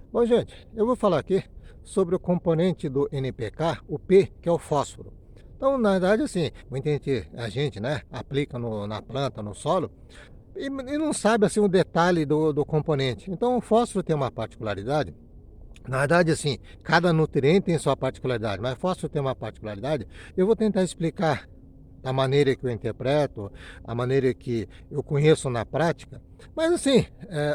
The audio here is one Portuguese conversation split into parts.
Bom, gente, eu vou falar aqui sobre o componente do NPK, o P, que é o fósforo. Então, na verdade, assim, a gente, né, aplica na planta, no solo, e não sabe, assim, o detalhe do componente. Então, o fósforo tem uma particularidade. Na verdade, assim, cada nutriente tem sua particularidade, mas o fósforo tem uma particularidade. Eu vou tentar explicar da maneira que eu interpreto, a maneira que eu conheço na prática. Mas assim,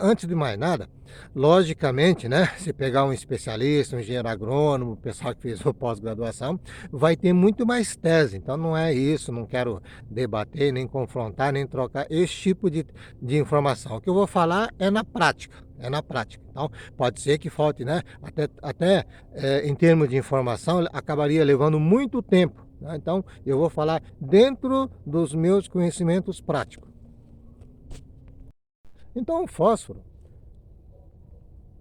antes de mais nada, logicamente, né, se pegar um especialista, um engenheiro agrônomo, o pessoal que fez o pós-graduação, vai ter muito mais tese. Então não é isso, não quero debater, nem confrontar, nem trocar esse tipo de informação. O que eu vou falar é na prática. É na prática. Então, pode ser que falte, né? Até em termos de informação, acabaria levando muito tempo. Né? Então, eu vou falar dentro dos meus conhecimentos práticos. Então, o fósforo,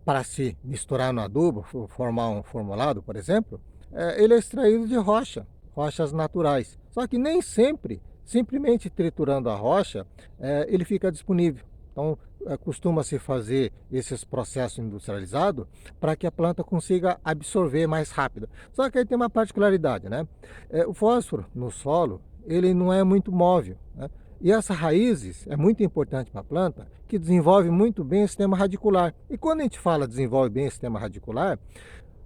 para se misturar no adubo, formar um formulado, por exemplo, ele é extraído de rochas naturais. Só que nem sempre, simplesmente triturando a rocha, ele fica disponível. Então, costuma-se fazer esses processos industrializados para que a planta consiga absorver mais rápido. Só que aí tem uma particularidade, né? O fósforo no solo, ele não é muito móvel, né? E essas raízes é muito importante para a planta, que desenvolve muito bem o sistema radicular. E quando a gente fala desenvolve bem o sistema radicular,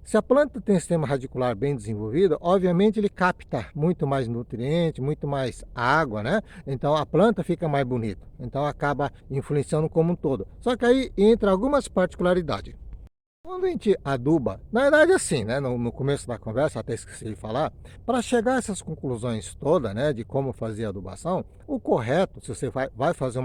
se a planta tem um sistema radicular bem desenvolvido, obviamente ele capta muito mais nutriente, muito mais água, né? Então a planta fica mais bonita. Então acaba influenciando como um todo. Só que aí entra algumas particularidades. Quando a gente aduba, na verdade assim, né, no começo da conversa, até esqueci de falar, para chegar a essas conclusões todas, né, de como fazer a adubação, o correto, se você vai fazer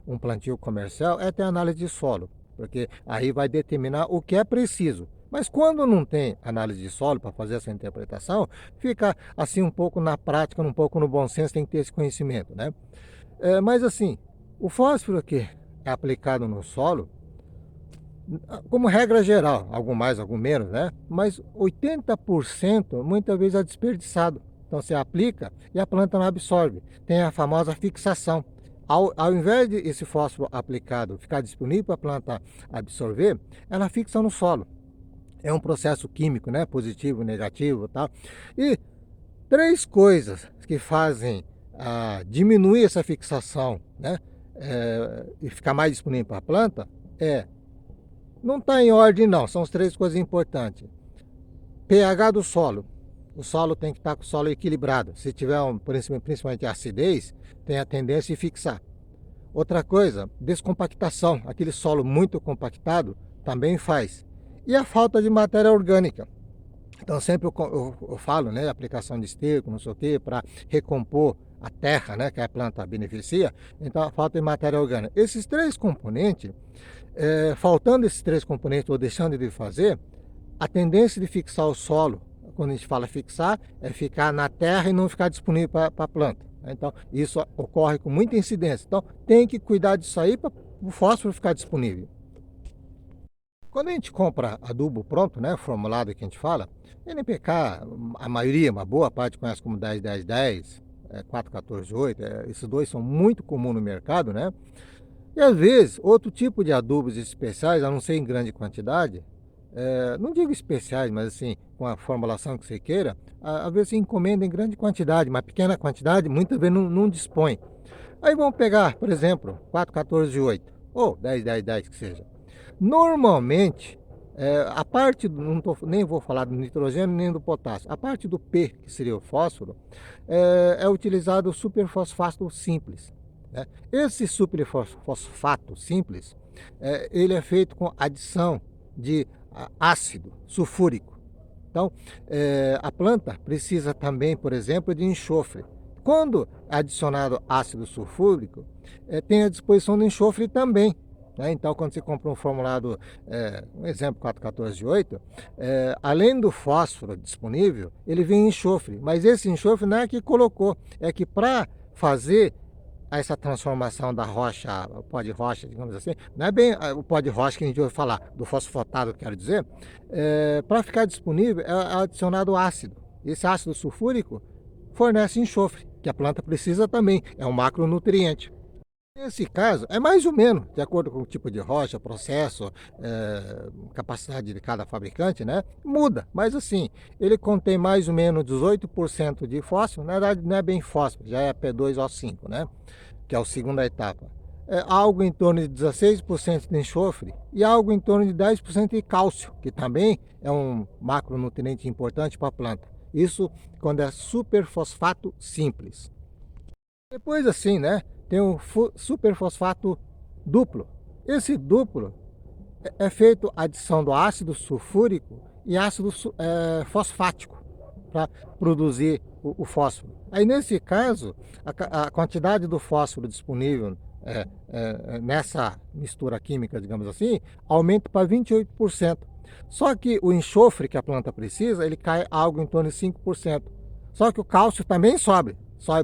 um plantio comercial, é ter análise de solo, porque aí vai determinar o que é preciso. Mas quando não tem análise de solo para fazer essa interpretação, fica assim um pouco na prática, um pouco no bom senso, tem que ter esse conhecimento, né? Mas assim, o fósforo que é aplicado no solo, como regra geral, algum mais, algum menos, né? Mas 80% muitas vezes é desperdiçado. Então você aplica e a planta não absorve. Tem a famosa fixação. Ao invés de esse fósforo aplicado ficar disponível para a planta absorver, ela fixa no solo. É um processo químico, né? Positivo, negativo e tal. E três coisas que fazem diminuir essa fixação, né? E ficar mais disponível para a planta não está em ordem, não. São as três coisas importantes. pH do solo. O solo tem que estar com o solo equilibrado. Se tiver, principalmente acidez, tem a tendência de fixar. Outra coisa, descompactação. Aquele solo muito compactado também faz. E a falta de matéria orgânica. Então sempre eu falo, né, aplicação de esterco, não sei o quê, para recompor a terra, né, que a planta beneficia. Então a falta de matéria orgânica. Esses três componentes, faltando esses três componentes ou deixando de fazer, a tendência de fixar o solo, quando a gente fala fixar, é ficar na terra e não ficar disponível para a planta. Então isso ocorre com muita incidência. Então tem que cuidar disso aí para o fósforo ficar disponível. Quando a gente compra adubo pronto, né, formulado que a gente fala, NPK, a maioria, uma boa parte conhece como 10-10-10, 4-14-8, esses dois são muito comuns no mercado, né? E às vezes, outro tipo de adubos especiais, a não ser em grande quantidade, não digo especiais, mas assim, com a formulação que você queira, às vezes você encomenda em grande quantidade, mas pequena quantidade, muitas vezes não dispõe. Aí vamos pegar, por exemplo, 4-14-8, ou 10-10-10 que seja. Normalmente, a parte, nem vou falar do nitrogênio nem do potássio, a parte do P, que seria o fósforo, é utilizado o superfosfato simples. Né? Esse superfosfato simples, ele é feito com adição de ácido sulfúrico. Então, a planta precisa também, por exemplo, de enxofre. Quando é adicionado ácido sulfúrico, tem a disposição do enxofre também. Né? Então, quando você compra um formulado, um exemplo 414-8, além do fósforo disponível, ele vem enxofre. Mas esse enxofre não é que colocou, é que para fazer essa transformação da rocha, o pó de rocha, digamos assim, não é bem o pó de rocha que a gente ouve falar, do fosfatado, quero dizer, para ficar disponível é adicionado ácido. Esse ácido sulfúrico fornece enxofre, que a planta precisa também, é um macronutriente. Nesse caso, é mais ou menos, de acordo com o tipo de rocha, processo, capacidade de cada fabricante, né? Muda, mas assim, ele contém mais ou menos 18% de fósforo, na verdade não é bem fósforo, já é P2O5, né? Que é a segunda etapa. É algo em torno de 16% de enxofre e algo em torno de 10% de cálcio, que também é um macronutriente importante para a planta. Isso quando é superfosfato simples. Depois assim, né, tem o superfosfato duplo. Esse duplo é feito a adição do ácido sulfúrico e ácido fosfático para produzir o fósforo. Aí nesse caso, a quantidade do fósforo disponível nessa mistura química, digamos assim, aumenta para 28%. Só que o enxofre que a planta precisa, ele cai algo em torno de 5%. Só que o cálcio também sobe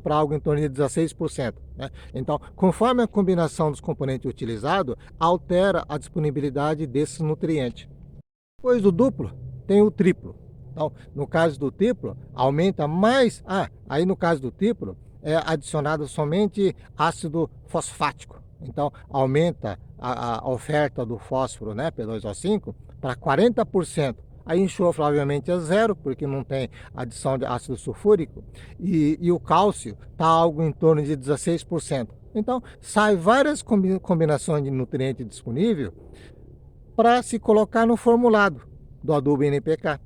para algo em torno de 16%. Né? Então, conforme a combinação dos componentes utilizados, altera a disponibilidade desses nutrientes. Depois do duplo, tem o triplo. Então, no caso do triplo, aumenta mais. Aí no caso do triplo, é adicionado somente ácido fosfático. Então, aumenta a oferta do fósforo, né, P2O5, para 40%. Aí enxofre, obviamente, é zero, porque não tem adição de ácido sulfúrico. E o cálcio está algo em torno de 16%. Então, sai várias combinações de nutrientes disponíveis para se colocar no formulado do adubo NPK.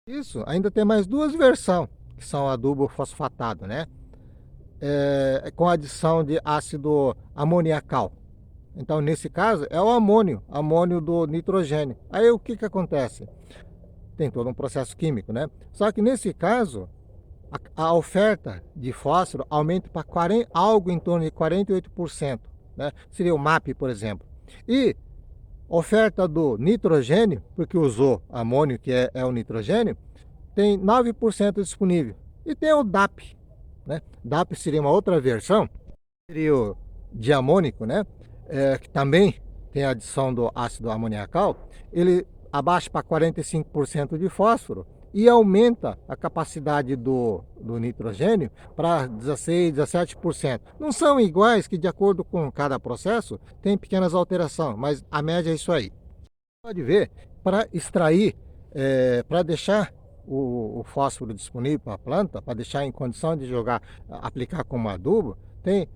Isso, ainda tem mais duas versões, que são adubo fosfatado, né? Com adição de ácido amoniacal. Então, nesse caso, é o amônio do nitrogênio. Aí o que acontece? Tem todo um processo químico, né? Só que nesse caso, a oferta de fósforo aumenta para algo em torno de 48%, né? Seria o MAP, por exemplo. E oferta do nitrogênio, porque usou amônio, que é o nitrogênio, tem 9% disponível. E tem o DAP, né? DAP seria uma outra versão, seria o diamônico, né? Que também tem a adição do ácido amoniacal. Ele abaixa para 45% de fósforo e aumenta a capacidade do nitrogênio para 16, 17%. Não são iguais, que de acordo com cada processo tem pequenas alterações, mas a média é isso aí. Pode ver, para extrair, para deixar o fósforo disponível para a planta, para deixar em condição de jogar, aplicar como adubo, tem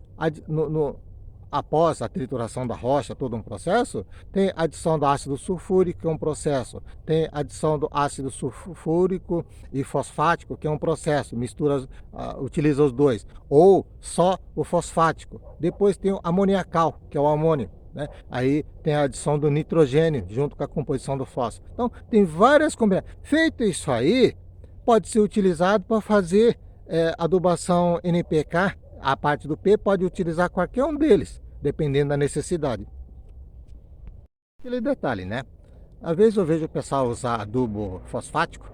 após a trituração da rocha, todo um processo, tem adição do ácido sulfúrico, que é um processo, tem adição do ácido sulfúrico e fosfático, que é um processo, mistura, utiliza os dois, ou só o fosfático. Depois tem o amoniacal, que é o amônio, né? Aí tem a adição do nitrogênio junto com a composição do fósforo. Então, tem várias combinações. Feito isso aí, pode ser utilizado para fazer adubação NPK. A parte do P pode utilizar qualquer um deles, dependendo da necessidade. Aquele detalhe, né? Às vezes eu vejo o pessoal usar adubo fosfático,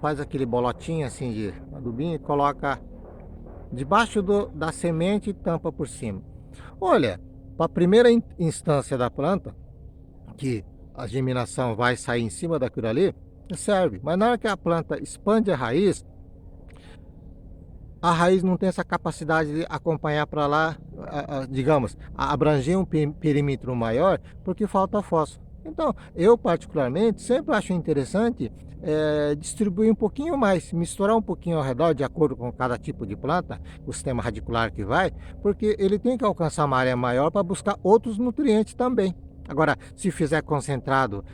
faz aquele bolotinho assim de adubinho e coloca debaixo da semente e tampa por cima. Olha, para a primeira instância da planta, que a germinação vai sair em cima daquilo ali, serve. Mas na hora que a planta expande a raiz não tem essa capacidade de acompanhar para lá, digamos, abranger um perímetro maior, porque falta fósforo. Então, eu particularmente sempre acho interessante distribuir um pouquinho mais, misturar um pouquinho ao redor, de acordo com cada tipo de planta, o sistema radicular que vai, porque ele tem que alcançar uma área maior para buscar outros nutrientes também. Agora, se fizer concentrado,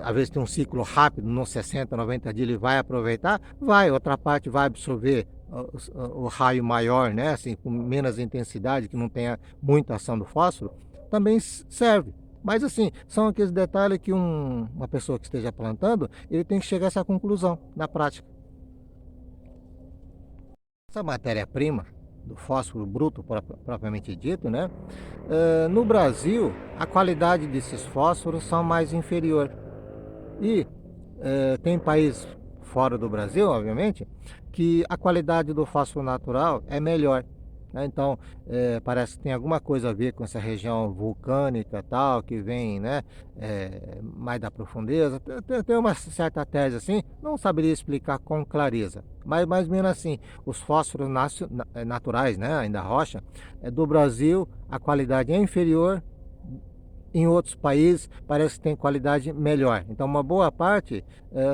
às vezes tem um ciclo rápido, nos 60, 90 dias ele vai aproveitar, outra parte vai absorver o raio maior, né, assim, com menos intensidade, que não tenha muita ação do fósforo, também serve. Mas assim, são aqueles detalhes que uma pessoa que esteja plantando, ele tem que chegar a essa conclusão na prática. Essa matéria-prima do fósforo bruto propriamente dito, né? No Brasil, a qualidade desses fósforos são mais inferior. E tem países fora do Brasil, obviamente, que a qualidade do fósforo natural é melhor. né? Então, parece que tem alguma coisa a ver com essa região vulcânica tal, que vem, né, mais da profundeza. Tem uma certa tese assim, não saberia explicar com clareza, mas mais ou menos assim, os fósforos naturais, né, ainda rocha, do Brasil, a qualidade é inferior. Em outros países parece que tem qualidade melhor. Então uma boa parte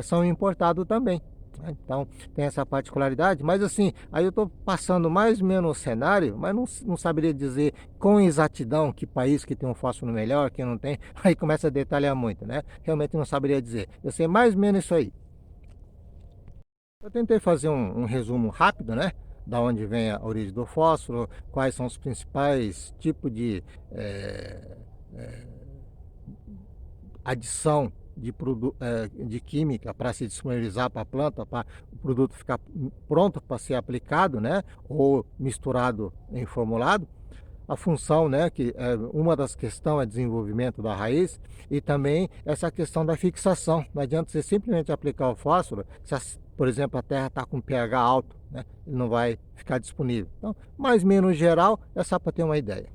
são importados também, né? Então tem essa particularidade, mas assim, aí eu estou passando mais ou menos o cenário, mas não saberia dizer com exatidão que país que tem um fósforo melhor, que não tem, aí começa a detalhar muito, né? Realmente não saberia dizer. Eu sei mais ou menos isso aí. Eu tentei fazer um resumo rápido, né? Da onde vem a origem do fósforo, quais são os principais tipos de adição de química para se disponibilizar para a planta, para o produto ficar pronto para ser aplicado, né? Ou misturado em formulado. A função, né, que uma das questões é desenvolvimento da raiz e também essa questão da fixação. Não adianta você simplesmente aplicar o fósforo, se por exemplo a terra está com pH alto, né, ele não vai ficar disponível. Então, mais ou menos geral, é só para ter uma ideia.